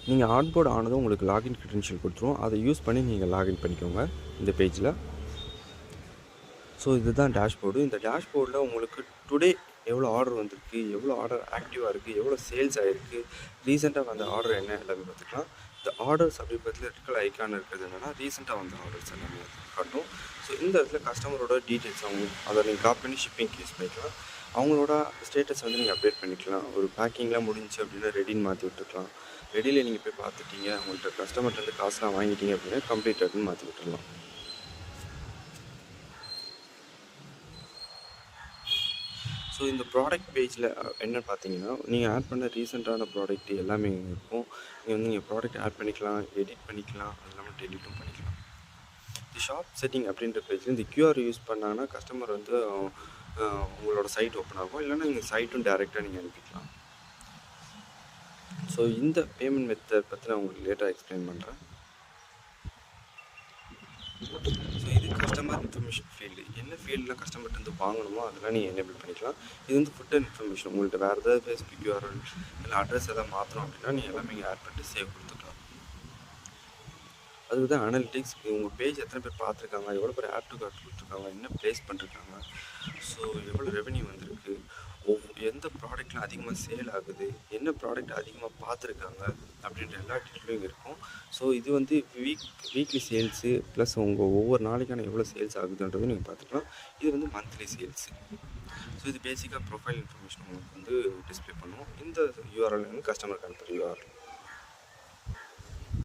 நீங்கள் ஆன்போர்ட் ஆனதும் உங்களுக்கு லாகின் க்ரெடென்ஷியல் கொடுத்துரும். அதை யூஸ் பண்ணி நீங்கள் லாகின் பண்ணிக்கோங்க இந்த பேஜில். ஸோ இதுதான் டேஷ்போர்டு. இந்த டேஷ்போர்டில் உங்களுக்கு டுடே எவ்வளோ ஆர்டர் வந்திருக்கு, எவ்வளோ ஆர்டர் ஆக்டிவாக இருக்குது, எவ்வளோ சேல்ஸ் ஆகிருக்கு, ரீசெண்டாக வந்த ஆர்டர் என்ன எல்லாமே பார்த்துக்கலாம். இந்த ஆர்டர்ஸ் அப்படி பற்றில ரெட் ஐக்கான் இருக்கிறது என்னென்னா ரீசெண்டாக வந்த ஆர்டர்ஸ் எல்லாமே காட்டும். ஸோ இந்த இடத்துல கஸ்டமரோட டீட்டெயில்ஸ் அதை நீங்கள் காப்பி பண்ணி ஷிப்பிங் கேஸ் பண்ணிக்கலாம். அவங்களோட ஸ்டேட்டஸ் நீங்கள் அப்டேட் பண்ணிக்கலாம். ஒரு பேக்கிங்லாம் முடிஞ்சு அப்படின்னா ரெடின்னு மாற்றி விட்டுருக்கலாம். ரெடியில் நீங்கள் போய் பார்த்துட்டீங்க, உங்கள்கிட்ட கஸ்டமர்கிட்ட காசுலாம் வாங்கிட்டீங்க அப்படின்னா கம்ப்ளீட்டட்னு மாற்றி விட்டுடலாம். ஸோ இந்த ப்ராடக்ட் பேஜில் என்ன பார்த்தீங்கன்னா, நீங்கள் ஆட் பண்ண ரீசெண்டான ப்ராடக்ட் எல்லாமே இருக்கும். நீங்கள் ப்ராடக்ட் ஆட் பண்ணிக்கலாம், எடிட் பண்ணிக்கலாம், அது இல்லாமல் டெலிட்டும் பண்ணிக்கலாம். இந்த ஷாப் செட்டிங் அப்படின்ற பேஜில் இந்த QR யூஸ் பண்ணாங்கன்னா கஸ்டமர் உங்களோட சைட் ஓப்பன் ஆகும். இல்லைன்னா நீங்கள் சைட்டும் டேரெக்டாக நீங்கள் அனுப்பிக்கலாம். ஸோ இந்த பேமெண்ட் மெத்தட் பற்றி நான் உங்களுக்கு லேட்டாக எக்ஸ்பிளைன் பண்ணுறேன். ஸோ இது கஸ்டமர் இன்ஃபர்மேஷன் ஃபீல்டு. என்ன ஃபீல்டில் கஸ்டமர்கிட்ட வாங்கணுமோ அதெல்லாம் நீங்கள் எனேபிள் பண்ணிக்கலாம். இது ஃபுட் இன்ஃபர்மேஷன். உங்கள்கிட்ட வேறு ஏதாவது ஃபேஸ்புக் URL இல்லை அட்ரஸ் எதாவது மாற்றணும் அப்படின்னா நீங்கள் எல்லாமே இங்கே ஆட் பண்ணிட்டு சேவ் கொடுத்துக்கலாம். அதுக்கு தான் அனலிட்டிக்ஸ். உங்கள் பேஜ் எத்தனை பேர் பார்த்துருக்காங்க, எவ்வளோ பேர் ஆட் டு கார்ட் கொடுத்துருக்காங்க, என்ன ப்ளேஸ் பண்ணிருக்காங்க, ஸோ எவ்வளோ ரெவென்யூ வந்திருக்கு, எந்த ப்ராடக்ட்லாம் அதிகமாக சேல் ஆகுது, என்ன ப்ராடக்ட் அதிகமாக பார்த்துருக்காங்க அப்படின்ற எல்லா டீட்டெயிலும் இங்கே இருக்கும். ஸோ இது வீக்லி சேல்ஸு ப்ளஸ் உங்கள் ஒவ்வொரு நாளைக்கான எவ்வளோ சேல்ஸ் ஆகுதுன்றதும் நீங்கள் பார்த்துக்கலாம். இது மந்த்லி சேல்ஸு. ஸோ இது பேசிக்காக ப்ரொஃபைல் இன்ஃபர்மேஷன் உங்களுக்கு டிஸ்பிளே பண்ணுவோம். இந்த URL கஸ்டமருக்கு அனுப்புகிற URL.